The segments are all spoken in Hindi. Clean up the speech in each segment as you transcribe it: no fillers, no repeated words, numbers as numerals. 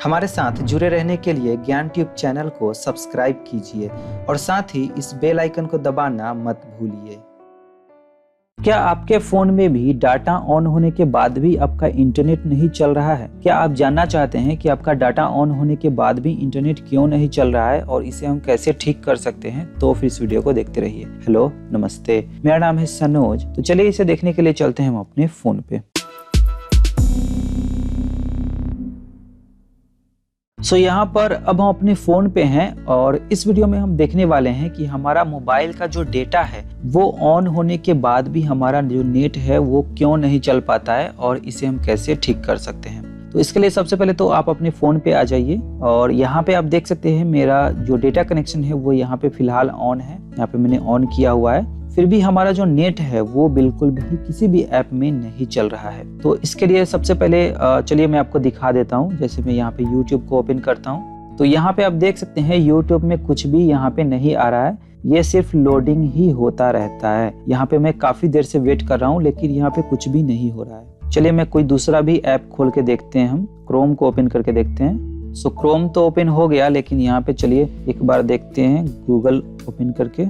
हमारे साथ जुड़े रहने के लिए ज्ञान ट्यूब चैनल को सब्सक्राइब कीजिए और साथ ही इस बेल आइकन को दबाना मत भूलिए। क्या आपके फोन में भी डाटा ऑन होने के बाद भी आपका इंटरनेट नहीं चल रहा है? क्या आप जानना चाहते हैं कि आपका डाटा ऑन होने के बाद भी इंटरनेट क्यों नहीं चल रहा है और इसे हम कैसे ठीक कर सकते हैं? तो फिर इस वीडियो को देखते रहिए। हेलो, नमस्ते, मेरा नाम है सनोज। तो चलिए इसे देखने के लिए चलते हैं हम अपने फोन पे। यहाँ पर अब हम अपने फ़ोन पे हैं और इस वीडियो में हम देखने वाले हैं कि हमारा मोबाइल का जो डेटा है वो ऑन होने के बाद भी हमारा जो नेट है वो क्यों नहीं चल पाता है और इसे हम कैसे ठीक कर सकते हैं। तो इसके लिए सबसे पहले तो आप अपने फ़ोन पे आ जाइए और यहाँ पे आप देख सकते हैं मेरा जो डेटा कनेक्शन है वो यहाँ पे फिलहाल ऑन है। यहाँ पे मैंने ऑन किया हुआ है, फिर भी हमारा जो नेट है वो बिल्कुल भी किसी भी ऐप में नहीं चल रहा है। तो इसके लिए सबसे पहले चलिए मैं आपको दिखा देता हूँ। जैसे मैं यहाँ पे YouTube को ओपन करता हूँ तो यहाँ पे आप देख सकते हैं YouTube में कुछ भी यहाँ पे नहीं आ रहा है, ये सिर्फ लोडिंग ही होता रहता है। यहाँ पे मैं काफी देर से वेट कर रहा हूँ लेकिन यहाँ पे कुछ भी नहीं हो रहा है। चलिए मैं कोई दूसरा भी ऐप खोल के देखते हैं, हम क्रोम को ओपन करके देखते हैं। क्रोम तो ओपन हो गया लेकिन यहाँ पे चलिए एक बार देखते हैं गूगल ओपन करके।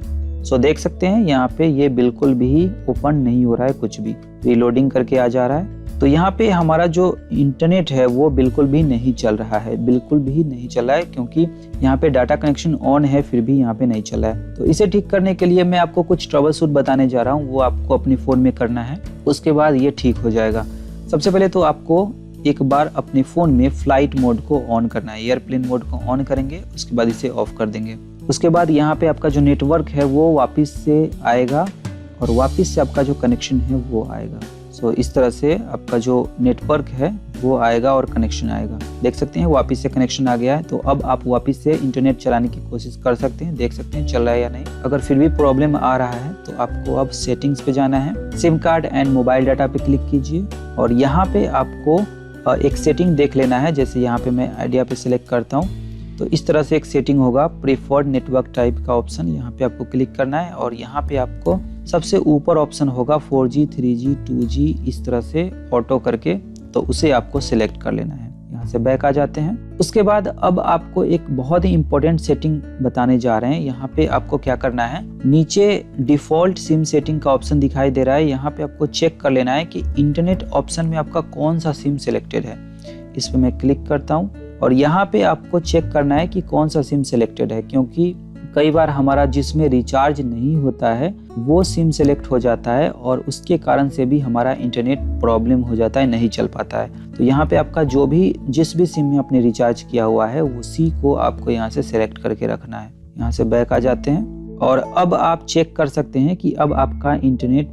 देख सकते हैं यहाँ पे ये बिल्कुल भी ओपन नहीं हो रहा है, कुछ भी रीलोडिंग करके आ जा रहा है। तो यहाँ पे हमारा जो इंटरनेट है वो बिल्कुल भी नहीं चल रहा है, बिल्कुल भी नहीं चला है, क्योंकि यहाँ पे डाटा कनेक्शन ऑन है फिर भी यहाँ पे नहीं चला है। तो इसे ठीक करने के लिए मैं आपको कुछ ट्रबल शूट बताने जा रहा हूँ, वो आपको अपने फ़ोन में करना है, उसके बाद ये ठीक हो जाएगा। सबसे पहले तो आपको एक बार अपने फ़ोन में फ्लाइट मोड को ऑन करना है, एयरप्लेन मोड को ऑन करेंगे, उसके बाद इसे ऑफ कर देंगे। उसके बाद यहाँ पे आपका जो नेटवर्क है वो वापस से आएगा और वापस से आपका जो कनेक्शन है वो आएगा। इस तरह से आपका जो नेटवर्क है वो आएगा और कनेक्शन आएगा। देख सकते हैं वापस से कनेक्शन आ गया है। तो अब आप वापस से इंटरनेट चलाने की कोशिश कर सकते हैं, देख सकते हैं चल रहा है या नहीं। अगर फिर भी प्रॉब्लम आ रहा है तो आपको अब सेटिंग्स पे जाना है, SIM card and mobile data पे क्लिक कीजिए और यहाँ पे आपको एक सेटिंग देख लेना है। जैसे यहाँ पे मैं आइडिया पे सिलेक्ट करता हूँ तो इस तरह से एक सेटिंग होगा, प्रेफर्ड नेटवर्क टाइप का ऑप्शन, यहाँ पे आपको क्लिक करना है और यहाँ पे आपको सबसे ऊपर ऑप्शन होगा 4G 3G 2G इस तरह से ऑटो करके, तो उसे आपको सिलेक्ट कर लेना है। यहाँ से बैक आ जाते हैं। उसके बाद अब आपको एक बहुत ही इंपॉर्टेंट सेटिंग बताने जा रहे हैं। यहाँ पे आपको क्या करना है, नीचे डिफॉल्ट सिम सेटिंग का ऑप्शन दिखाई दे रहा है, यहाँ पे आपको चेक कर लेना है कि इंटरनेट ऑप्शन में आपका कौन सा सिम सिलेक्टेड है। इस पे मैं क्लिक करता हूँ और यहाँ पे आपको चेक करना है कि कौन सा सिम सिलेक्टेड है, क्योंकि कई बार हमारा जिसमें रिचार्ज नहीं होता है वो सिम सिलेक्ट हो जाता है और उसके कारण से भी हमारा इंटरनेट प्रॉब्लम हो जाता है, नहीं चल पाता है। तो यहाँ पे आपका जिस भी सिम में आपने रिचार्ज किया हुआ है उसी को आपको यहाँ से सिलेक्ट करके रखना है। यहाँ से बैक आ जाते हैं और अब आप चेक कर सकते हैं कि अब आपका इंटरनेट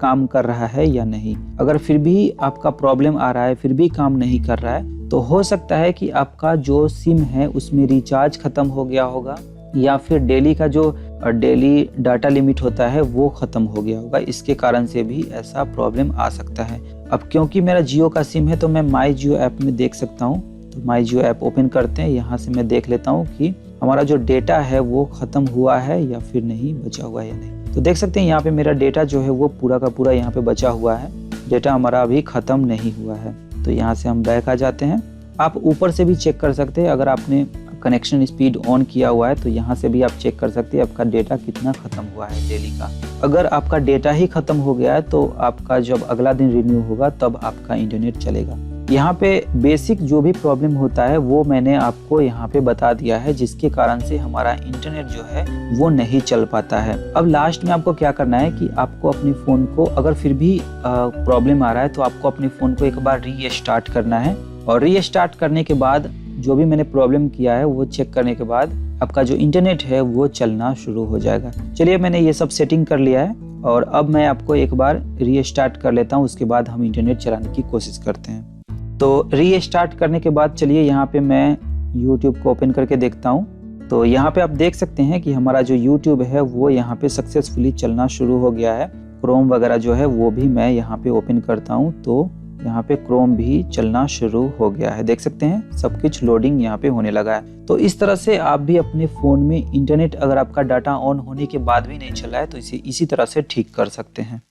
काम कर रहा है या नहीं। अगर फिर भी आपका प्रॉब्लम आ रहा है, फिर भी काम नहीं कर रहा है, तो हो सकता है कि आपका जो सिम है उसमें रिचार्ज खत्म हो गया होगा या फिर डेली का जो डेली डाटा लिमिट होता है वो खत्म हो गया होगा। इसके कारण से भी ऐसा प्रॉब्लम आ सकता है। अब क्योंकि मेरा जियो का सिम है तो मैं माई जियो ऐप में देख सकता हूँ। तो माई जियो ऐप ओपन करते हैं, यहाँ से मैं देख लेता हूँ कि हमारा जो डेटा है वो खत्म हुआ है या फिर नहीं, बचा हुआ है या नहीं। तो देख सकते हैं यहाँ पे मेरा डेटा जो है वो पूरा का पूरा यहाँ पे बचा हुआ है, डेटा हमारा अभी खत्म नहीं हुआ है। तो यहाँ से हम बैक आ जाते हैं। आप ऊपर से भी चेक कर सकते हैं, अगर आपने कनेक्शन स्पीड ऑन किया हुआ है तो यहाँ से भी आप चेक कर सकते हैं आपका डेटा कितना खत्म हुआ है डेली का। अगर आपका डेटा ही खत्म हो गया है तो आपका जब अगला दिन रिन्यू होगा तब आपका इंटरनेट चलेगा। यहाँ पे बेसिक जो भी प्रॉब्लम होता है वो मैंने आपको यहाँ पे बता दिया है, जिसके कारण से हमारा इंटरनेट जो है वो नहीं चल पाता है। अब लास्ट में आपको क्या करना है कि आपको अपने फ़ोन को, अगर फिर भी प्रॉब्लम आ रहा है तो आपको अपने फ़ोन को एक बार रीस्टार्ट करना है और रीस्टार्ट करने के बाद जो भी मैंने प्रॉब्लम किया है वो चेक करने के बाद आपका जो इंटरनेट है वो चलना शुरू हो जाएगा। चलिए मैंने ये सब सेटिंग कर लिया है और अब मैं आपको एक बार रीस्टार्ट कर लेता हूँ, उसके बाद हम इंटरनेट चलाने की कोशिश करते हैं। तो रीस्टार्ट करने के बाद चलिए यहाँ पे मैं YouTube को ओपन करके देखता हूँ। तो यहाँ पे आप देख सकते हैं कि हमारा जो YouTube है वो यहाँ पे सक्सेसफुली चलना शुरू हो गया है। क्रोम वगैरह जो है वो भी मैं यहाँ पे ओपन करता हूँ तो यहाँ पे क्रोम भी चलना शुरू हो गया है। देख सकते हैं सब कुछ लोडिंग यहाँ पे होने लगा है। तो इस तरह से आप भी अपने फ़ोन में इंटरनेट, अगर आपका डाटा ऑन होने के बाद भी नहीं चला है तो इसे इसी तरह से ठीक कर सकते हैं।